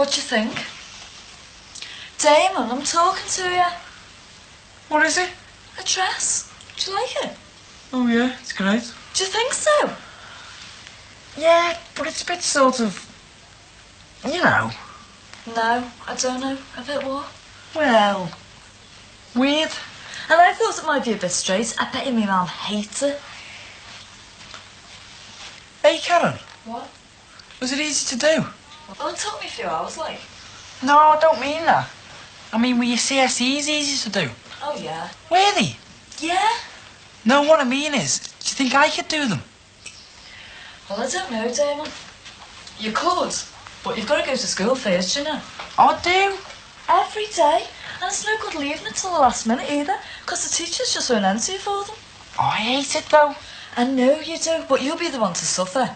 What do you think? Damon, I'm talking to you. What is it? A dress. Do you like it? Oh, yeah, it's great. Do you think so? Yeah, but it's a bit sort of... you know. No, I don't know. A bit what? Well, weird. And I thought it might be a bit straight. I bet you my mum hates it. Hey, Karen. What? Was it easy to do? Well, it took me a few hours, like. No, I don't mean that. I mean, were your CSEs easy to do? Oh, yeah. Were they? Yeah? No, what I mean is, do you think I could do them? Well, I don't know, Damon. You could, but you've got to go to school first, you know. I do. Every day. And it's no good leaving it till the last minute either, because the teachers just won't answer you for them. Oh, I hate it, though. I know you do, but you'll be the one to suffer.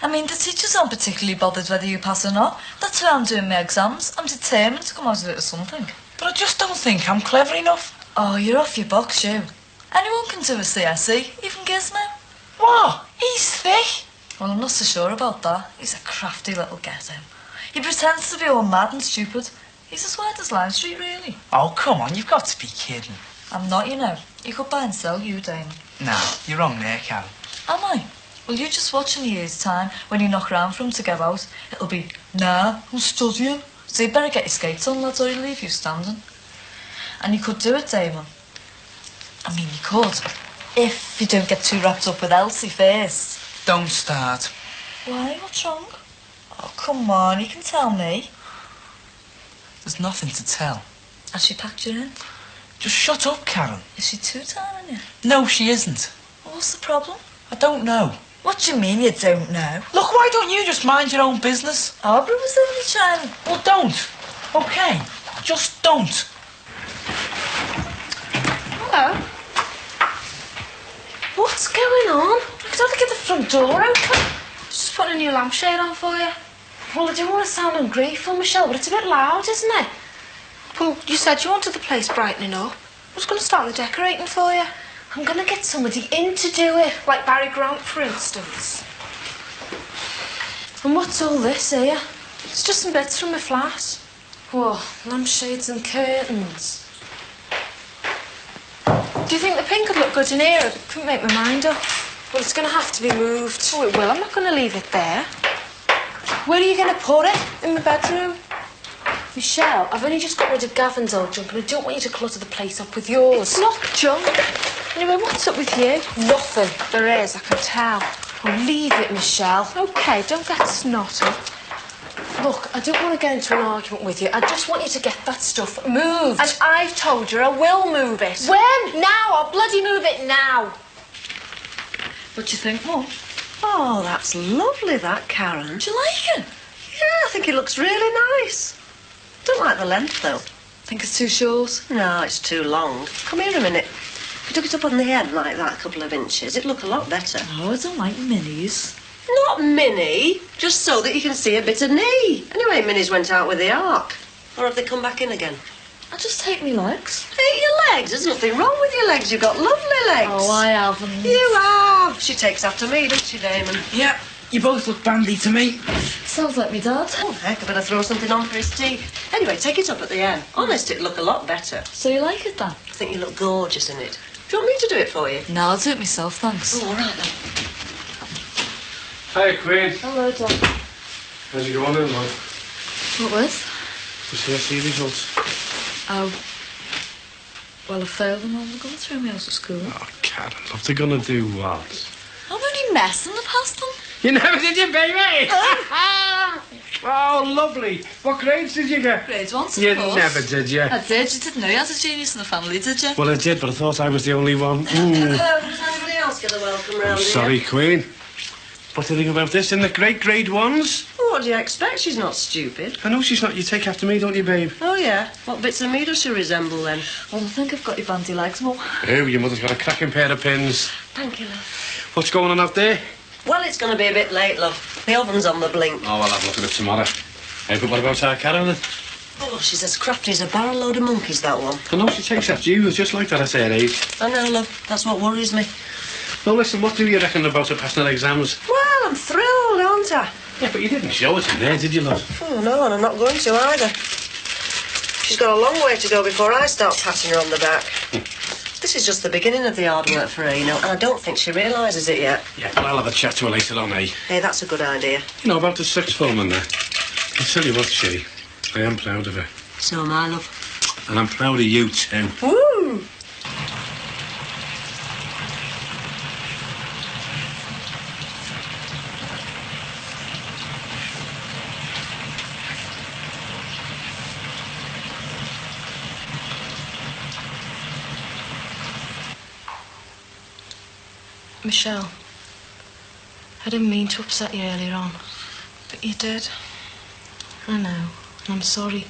I mean, the teachers aren't particularly bothered whether you pass or not. That's why I'm doing my exams. I'm determined to come out of it with something. But I just don't think I'm clever enough. Oh, you're off your box, you. Anyone can do a CSE, even Gizmo. What? He's thick. Well, I'm not so sure about that. He's a crafty little get-him. He pretends to be all mad and stupid. He's as weird as Lime Street, really. Oh, come on, you've got to be kidding. I'm not, you know. He could buy and sell you, Damon. No, you're wrong there, Karen. Am I? Well, you just watch in a year's time, when you knock around for him to go out, it'll be, nah, I'm studying. So you better get your skates on, lads, or he'll leave you standing. And you could do it, Damon. I mean, you could. If you don't get too wrapped up with Elsie first. Don't start. Why? What's wrong? Oh, come on, you can tell me. There's nothing to tell. Has she packed you in? Just shut up, Karen. Is she two-timing you? No, she isn't. Well, what's the problem? I don't know. What do you mean you don't know? Look, why don't you just mind your own business? Barbara was only trying. Well, don't. Okay? Just don't. Hello. What's going on? I could hardly get the front door open. Just putting a new lampshade on for you. Well, I don't want to sound ungrateful, Michelle, but it's a bit loud, isn't it? Well, you said you wanted the place brightening up. I was going to start the decorating for you. I'm going to get somebody in to do it, like Barry Grant, for instance. And what's all this here? It's just some bits from my flat. Whoa, lampshades and curtains. Do you think the pink would look good in here? I couldn't make my mind up. Well, it's going to have to be moved. Oh, it will. I'm not going to leave it there. Where are you going to put it? In my bedroom? Michelle, I've only just got rid of Gavin's old junk and I don't want you to clutter the place up with yours. It's not junk. Anyway, what's up with you? Nothing. There is, I can tell. Oh, leave it, Michelle. OK, don't get snotty. Look, I don't want to get into an argument with you. I just want you to get that stuff moved. And I've told you I will move it. When? Now. I'll bloody move it now. What do you think, Mum? Oh, that's lovely, that, Karen. Do you like it? Yeah, I think it looks really nice. Don't like the length, though. Think it's too short? No, it's too long. Come here a minute. If you took it up on the head like that, a couple of inches, it'd look a lot better. Oh, I don't like minis. Not mini, just so that you can see a bit of knee. Anyway, minis went out with the arc. Or have they come back in again? I just hate me legs. Hate your legs? There's nothing wrong with your legs. You've got lovely legs. Oh, I haven't. You have. She takes after me, doesn't she, Damon? Yeah, you both look bandy to me. Sounds like me dad. Oh, heck, I better throw something on for his tea. Anyway, take it up at the end. Honest, it'd look a lot better. So you like it then? I think you look gorgeous in it. Do you want me to do it for you? No, I'll do it myself, thanks. Oh, all right then. Hi, Queen. Hello, Dad. How's it going then, love? What with? The CSE results. Oh. Well, I failed them all. They're going to throw me out of school. Oh, Karen, love, they're gonna do what? I'm only messing the past them. You never did, you baby? Oh, lovely. What grades did you get? Grade 1, of You course. never did, you? I did. You didn't know you had a genius in the family, did you? Well, I did, but I thought I was the only one. Does anybody else get a welcome round here? Sorry, Queen. What do you think about this in the great grade 1s? Oh, what do you expect? She's not stupid. I know she's not. You take after me, don't you, babe? Oh, yeah. What bits of me does she resemble, then? Well, I think I've got your bandy legs, Mum. Oh, your mother's got a cracking pair of pins. Thank you, love. What's going on out there? Well, it's going to be a bit late, love. The oven's on the blink. Oh, I'll have a look at it tomorrow. Hey, but what about our Karen, then? Oh, she's as crafty as a barrel load of monkeys, that one. I know she takes after you. It's just like that at her age. I know, love. That's what worries me. Well, listen, what do you reckon about her passing her exams? Well, I'm thrilled, aren't I? Yeah, but you didn't show us in there, did you, love? Oh, no, and I'm not going to either. She's got a long way to go before I start patting her on the back. This is just the beginning of the hard work for her, you know, and I don't think she realises it yet. Yeah, but I'll have a chat to her later on, eh? Hey, that's a good idea. You know, about the sixth form and that. I'll tell you what, Sherry, I am proud of her. So am I, love. And I'm proud of you, too. Woo! Michelle, I didn't mean to upset you earlier on. But you did. I know, and I'm sorry.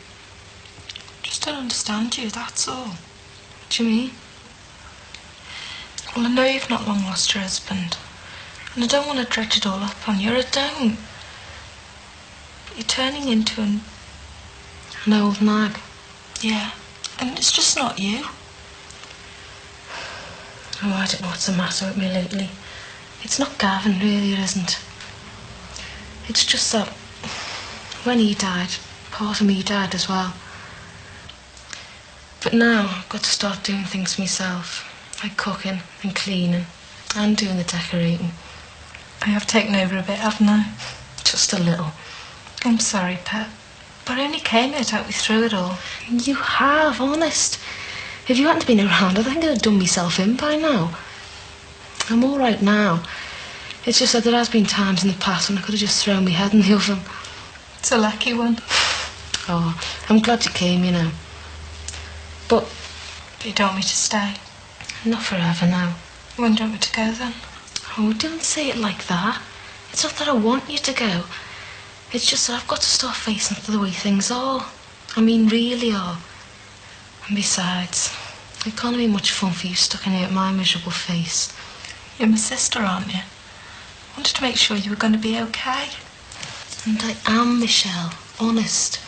Just don't understand you, that's all. What do you mean? Well, I know you've not long lost your husband. And I don't want to dredge it all up on you, I don't. But you're turning into an old nag. Yeah, and it's just not you. Oh, I don't know what's the matter with me lately. It's not Gavin, really, it isn't. It's just that when he died, part of me died as well. But now I've got to start doing things myself, like cooking and cleaning and doing the decorating. I have taken over a bit, haven't I? Just a little. I'm sorry, Pet. But I only came here to help you through it all. You have, honest. If you hadn't been around, I think I'd have done myself in by now. I'm all right now. It's just that there has been times in the past when I could have just thrown my head in the oven. It's a lucky one. Oh, I'm glad you came, you know. But you don't want me to stay? Not forever now. When do you want me to go then? Oh, don't say it like that. It's not that I want you to go. It's just that I've got to start facing up to the way things are. I mean, really are. And besides, it can't be much fun for you stuck in here at my miserable face. You're my sister, aren't you? I wanted to make sure you were going to be okay. And I am, Michelle. Honest.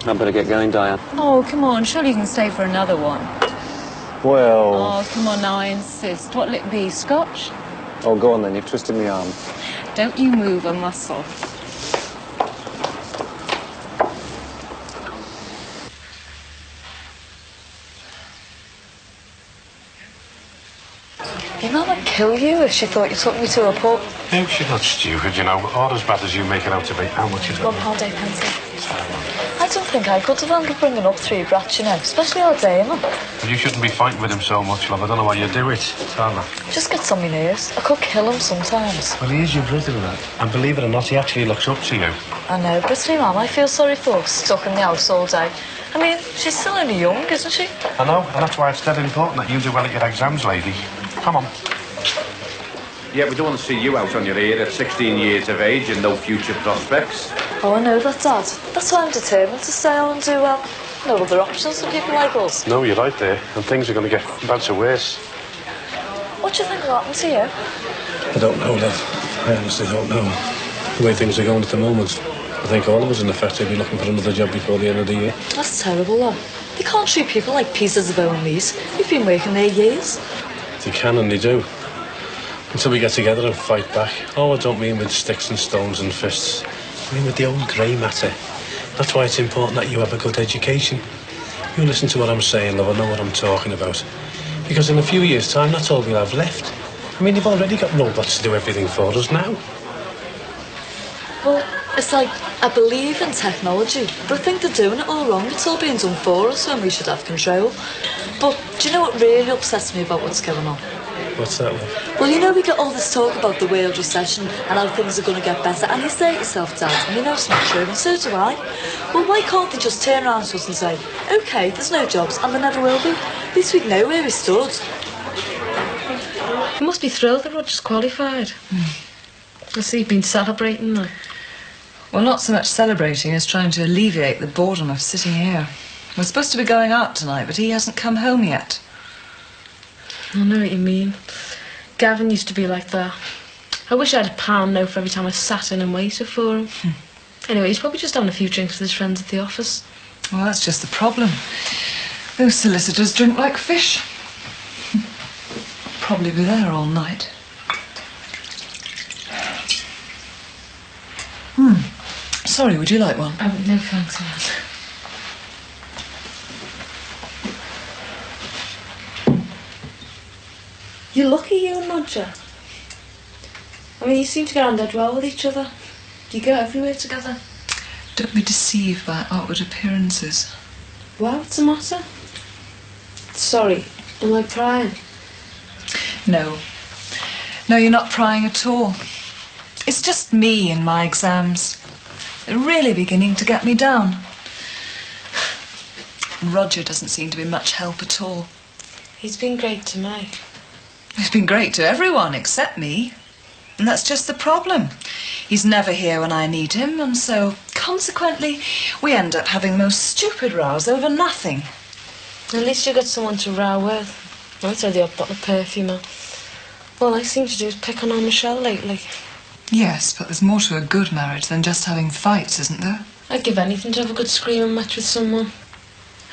I better get going, Diane. Oh, come on. Surely you can stay for another one. Well... Oh, come on now, I insist. What'll it be, Scotch? Oh, go on then. You've twisted my arm. Don't you move a muscle. Your mum would kill you if she thought you took me to a pub. No, she's not stupid, you know. All as bad as you make it out to be. How much is it? £1.8. I don't think I could have handled bringing up 3 brats, you know, especially our Damon. Well, you shouldn't be fighting with him so much, love. I don't know why you do it. Tell me. Just gets on my nerves. I could kill him sometimes. Well, he is your brother, lad. And believe it or not, he actually looks up to you. I know, but Mum, I feel sorry for her, stuck in the house all day. I mean, she's still only young, isn't she? I know, and that's why it's dead important that you do well at your exams, lady. Come on. Yeah, we don't want to see you out on your ear at 16 years of age and no future prospects. Oh, I know that, Dad. That's why I'm determined to stay on and do well. No other options for people like us. No, you're right there, and things are going to get bad to worse. What do you think will happen to you? I don't know, love. I honestly don't know. The way things are going at the moment, I think all of us in effect will be looking for another job before the end of the year. That's terrible, though. They can't treat people like pieces of bone meat. We've been working there years. They can and they do. Until we get together and fight back. Oh, I don't mean with sticks and stones and fists. I mean with the old grey matter. That's why it's important that you have a good education. You listen to what I'm saying, love. I know what I'm talking about. Because in a few years' time, that's all we'll have left. I mean, you've already got robots to do everything for us now. Well, it's like, I believe in technology, but I think they're doing it all wrong. It's all being done for us when we should have control. But do you know what really upsets me about what's going on? What's that, love? Well, you know, we get all this talk about the world recession and how things are going to get better, and you say it yourself, Dad, and you know it's not true, and so do I. Well, why can't they just turn around to us and say, OK, there's no jobs, and there never will be. At least we'd know where we stood. You must be thrilled that Roger's qualified. I see you've been celebrating that. Well, not so much celebrating as trying to alleviate the boredom of sitting here. We're supposed to be going out tonight, but he hasn't come home yet. I know what you mean. Gavin used to be like that. I wish I had a pound note for every time I sat in and waited for him. Anyway, he's probably just having a few drinks with his friends at the office. Well, that's just the problem. Those solicitors drink like fish. Probably be there all night. Sorry, would you like one? No thanks, Anne. You're lucky, you and Roger. I mean, you seem to get on dead well with each other. You go everywhere together. Don't be deceived by outward appearances. Why? What's the matter? Sorry, am I prying? No. No, you're not prying at all. It's just me and my exams. They're really beginning to get me down. And Roger doesn't seem to be much help at all. He's been great to me. He's been great to everyone except me. And that's just the problem. He's never here when I need him, and so, consequently, we end up having the most stupid rows over nothing. At least you got someone to row with. I throw the odd bottle of perfume out. All I seem to do is pick on Michelle lately. Yes, but there's more to a good marriage than just having fights, isn't there? I'd give anything to have a good screaming match with someone.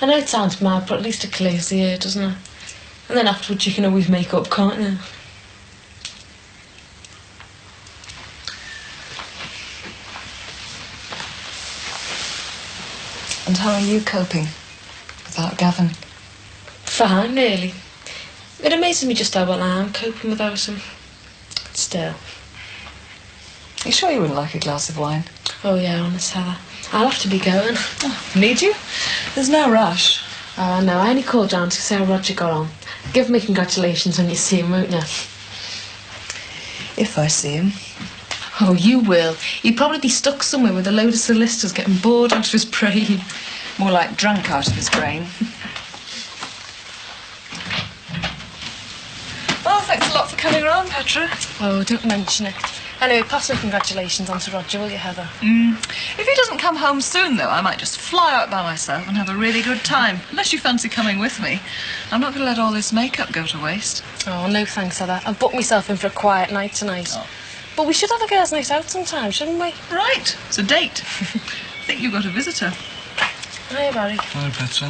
I know it sounds mad, but at least it clears the air, doesn't it? And then afterwards you can always make up, can't you? And how are you coping without Gavin? Fine, really. It amazes me just how well I am coping without him. Still. You sure you wouldn't like a glass of wine? Oh, yeah, honest, Heather. I'll have to be going. Oh, need you? There's no rush. Oh, no, I only called down to see how Roger got on. Give me congratulations when you see him, won't you? If I see him. Oh, you will. He'd probably be stuck somewhere with a load of solicitors getting bored out of his brain. More like drunk out of his brain. Well, thanks a lot for coming round, Petra. Oh, don't mention it. Anyway, pass my congratulations on to Roger, will you, Heather? If he doesn't come home soon, though, I might just fly out by myself and have a really good time. Unless you fancy coming with me. I'm not going to let all this makeup go to waste. Oh, no thanks, Heather. I've booked myself in for a quiet night tonight. Oh. But we should have a girls' night out sometime, shouldn't we? Right, it's a date. I think you've got a visitor. Hiya, Barry. Hello, Petra.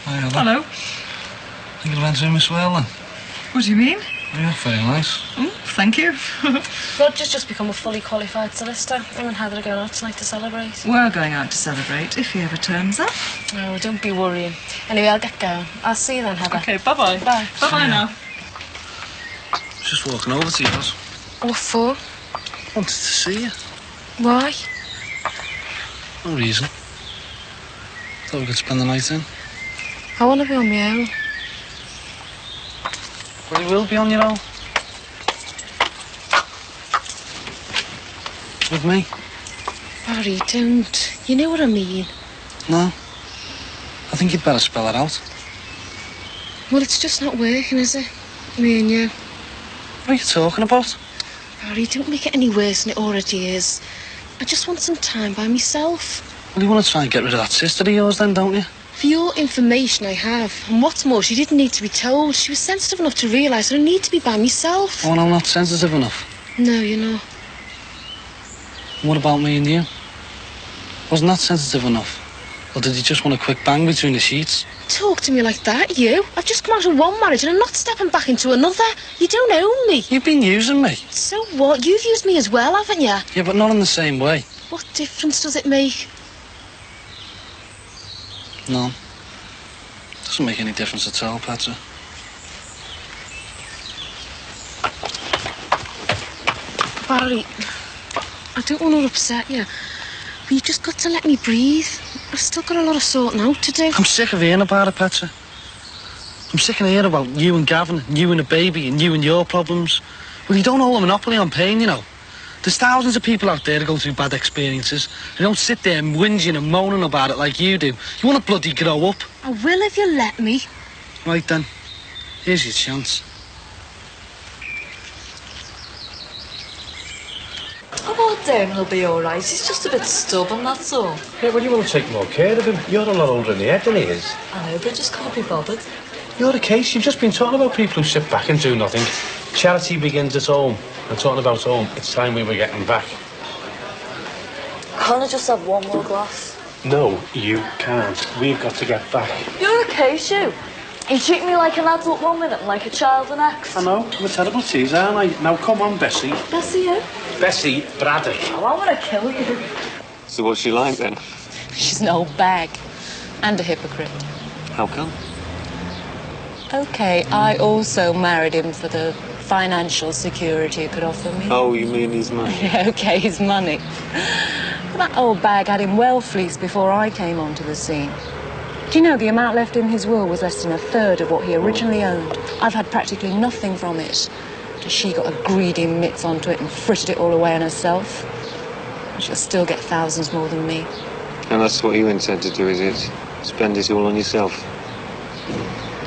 Hi, Heather. Hello. I think it went to Miss well, then. What do you mean? Yeah, very nice. Thank you. Roger's just become a fully qualified solicitor. Him and Heather are going out tonight to celebrate. We're going out to celebrate, if he ever turns up. Oh, don't be worrying. Anyway, I'll get going. I'll see you then, Heather. OK, bye-bye. Bye. Bye-bye now. I was just walking over to yours. What for? Wanted to see you. Why? No reason. Thought we could spend the night in. I want to be on my own. Well, you will be on your own. With me? Barry, don't. You know what I mean. No. I think you'd better spell it out. Well, it's just not working, is it? Me and you. What are you talking about? Barry, don't make it any worse than it already is. I just want some time by myself. Well, you want to try and get rid of that sister of yours then, don't you? For your information, I have. And what's more, she didn't need to be told. She was sensitive enough to realise that I need to be by myself. Oh, and I'm not sensitive enough. No, you're not. What about me and you? Wasn't that sensitive enough? Or did you just want a quick bang between the sheets? Talk to me like that, you. I've just come out of one marriage and I'm not stepping back into another. You don't own me. You've been using me. So what? You've used me as well, haven't you? Yeah, but not in the same way. What difference does it make? No. Doesn't make any difference at all, Petra. Barry, I don't want to upset you, but you've just got to let me breathe. I've still got a lot of sorting out to do. I'm sick of hearing about it, Petra. I'm sick of hearing about you and Gavin, and you and the baby, and you and your problems. Well, you don't hold a monopoly on pain, you know. There's thousands of people out there that go through bad experiences. They don't sit there whinging and moaning about it like you do. You want to bloody grow up. I will if you let me. Right then. Here's your chance. Oh, Damon will be all right. He's just a bit stubborn, that's all. Yeah, well, you want to take more care of him. You're a lot older in the head than he is. I know, but just can't be bothered. You're the case. You've just been talking about people who sit back and do nothing. Charity begins at home. I'm talking about home. It's time we were getting back. Can't I just have one more glass? No, you can't. We've got to get back. You're okay, Sue. You treat me like an adult one minute and like a child the next. I know. I'm a terrible teaser, aren't I? Now, come on, Bessie. Bessie, who? Bessie Braddock. Oh, I want to kill you. So what's she like, then? She's an old bag. And a hypocrite. How come? OK, I also married him for the financial security he could offer me. Oh, you mean his money? Yeah, OK, his money. That old bag had him well fleeced before I came onto the scene. Do you know the amount left in his will was less than a third of what he originally owned? I've had practically nothing from it. She got a greedy mitts onto it and frittered it all away on herself. She'll still get thousands more than me. And that's what you intend to do, is it? Spend it all on yourself?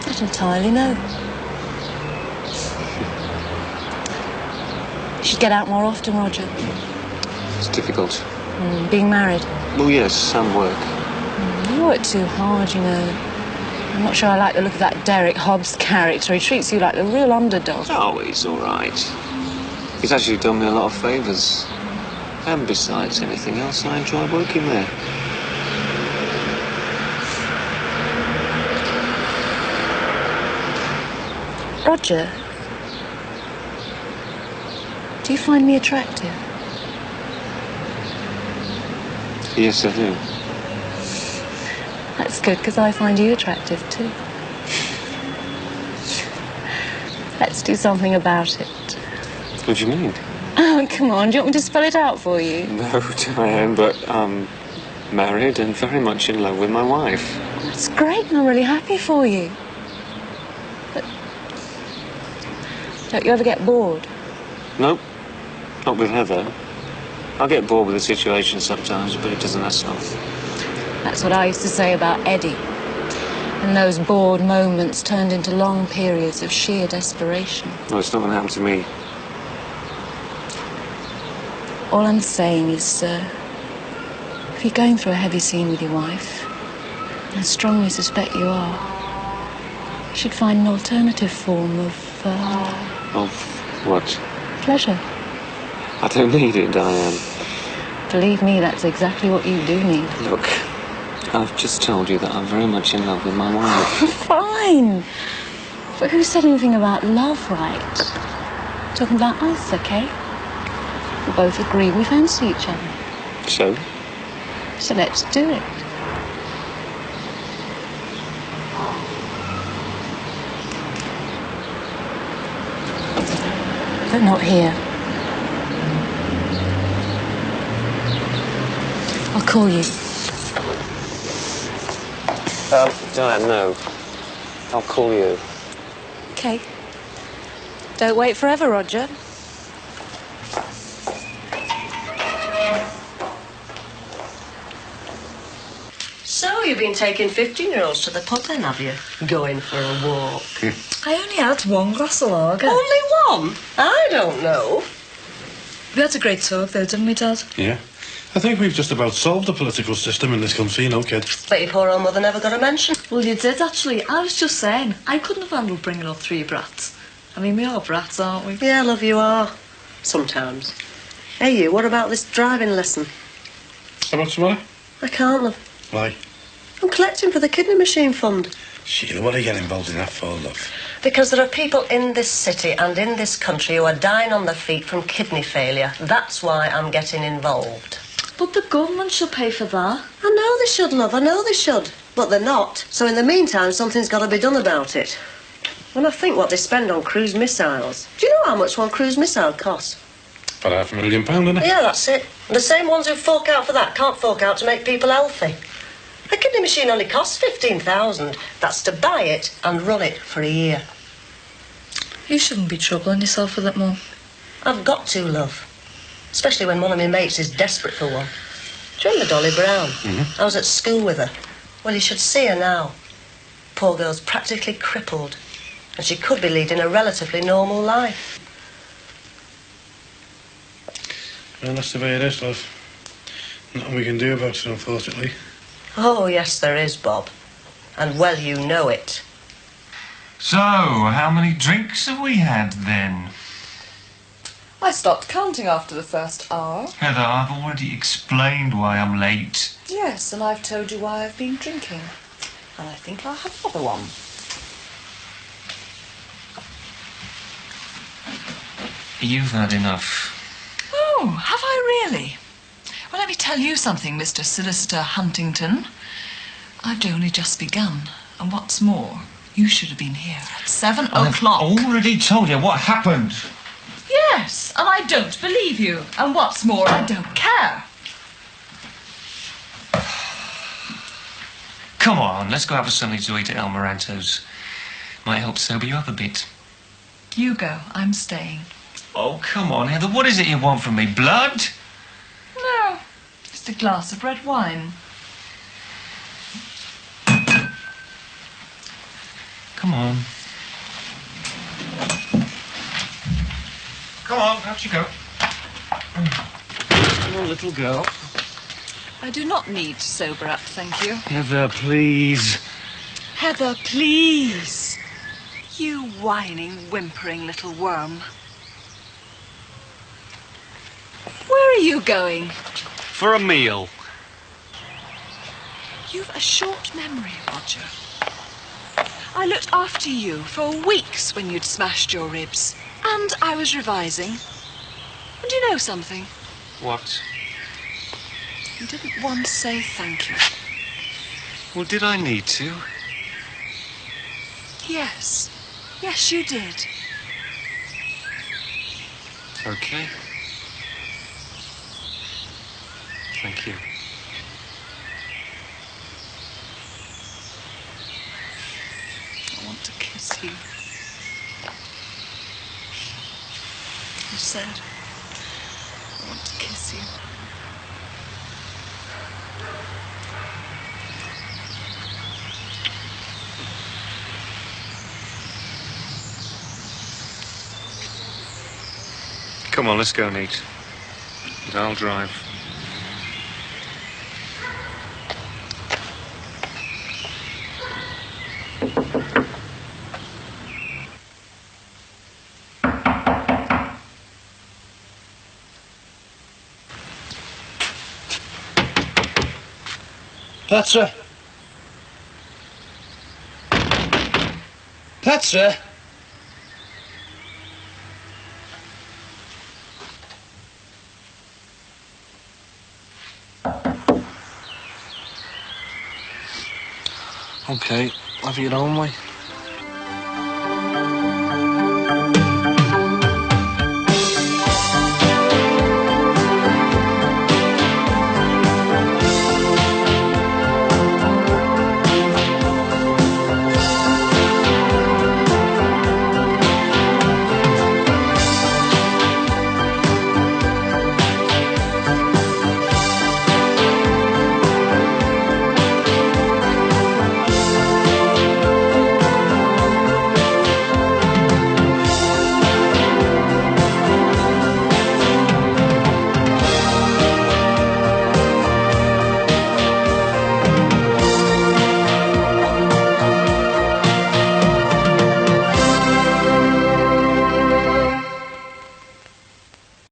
Not entirely, no. You should get out more often, Roger. It's difficult. Being married. Well, yes, and work. You work too hard, you know. I'm not sure I like the look of that Derek Hobbs character. He treats you like the real underdog. Oh, he's all right. He's actually done me a lot of favours. And besides anything else, I enjoy working there. Roger, do you find me attractive? Yes, I do. That's good, because I find you attractive, too. Let's do something about it. What do you mean? Oh, come on, do you want me to spell it out for you? No, Diane, but I'm married and very much in love with my wife. That's great, and I'm really happy for you. But don't you ever get bored? Nope, not with Heather. I'll get bored with the situation sometimes, but it doesn't last long. That's what I used to say about Eddie. And those bored moments turned into long periods of sheer desperation. Well, it's not going to happen to me. All I'm saying is, sir, if you're going through a heavy scene with your wife, and I strongly suspect you are, you should find an alternative form of... Of what? Pleasure. I don't need it, Diane. Believe me, that's exactly what you do need. Look, I've just told you that I'm very much in love with my wife. Fine. But who said anything about love, right? Talking about us, okay? We both agree we fancy each other. So? So let's do it. But not here. I'll call you. Diane, no. I'll call you. Okay. Don't wait forever, Roger. So, you've been taking 15-year-olds to the pub then, have you? Going for a walk. I only had one glass of lager. Only one? I don't know. We had a great talk though, didn't we, Dad? Yeah. I think we've just about solved the political system in this country, you know, kid. Bet your poor old mother never got a mention. Well, you did, actually. I was just saying, I couldn't have handled bringing up 3 brats. I mean, we are brats, aren't we? Yeah, love, you are. Sometimes. Hey, you, what about this driving lesson? What's the matter? I can't, love. Why? I'm collecting for the kidney machine fund. Sheila, what are you getting involved in that for, love? Because there are people in this city and in this country who are dying on their feet from kidney failure. That's why I'm getting involved. But the government should pay for that. I know they should, love, I know they should. But they're not. So in the meantime, something's got to be done about it. When I think what they spend on cruise missiles... Do you know how much one cruise missile costs? About £500,000, isn't it? Yeah, that's it. And the same ones who fork out for that can't fork out to make people healthy. A kidney machine only costs $15,000. That's to buy it and run it for a year. You shouldn't be troubling yourself with it, Mum. I've got to, love. Especially when one of my mates is desperate for one. Do you remember Dolly Brown? Mm-hmm. I was at school with her. Well, you should see her now. Poor girl's practically crippled. And she could be leading a relatively normal life. Well, that's the way it is, love. Nothing we can do about it, unfortunately. Oh, yes, there is, Bob. And well, you know it. So, how many drinks have we had, then? stopped counting after the first hour. Heather, I've already explained why I'm late. Yes, and I've told you why I've been drinking. And I think I'll have another one. You've had enough. Oh, have I really? Well, let me tell you something, Mr. Solicitor Huntington. I've only just begun. And what's more, you should have been here at 7 o'clock. I've already told you what happened. Yes, and I don't believe you. And what's more, I don't care. Come on, let's go have something to eat at El Moranto's. Might help sober you up a bit. You go, I'm staying. Oh, come on, Heather, what is it you want from me? Blood? No, just a glass of red wine. Come on. Come on, out you go. Come on, little girl. I do not need to sober up, thank you. Heather, please. Heather, please. You whining, whimpering little worm. Where are you going? For a meal. You've a short memory, Roger. I looked after you for weeks when you'd smashed your ribs. And I was revising. And you know something? What? You didn't once say thank you. Well, did I need to? Yes. Yes, you did. Okay. Thank you. I want to kiss you. I said, I want to kiss you. Come on, let's go and eat. And I'll drive. Petra. Petra. Okay, have it your own way.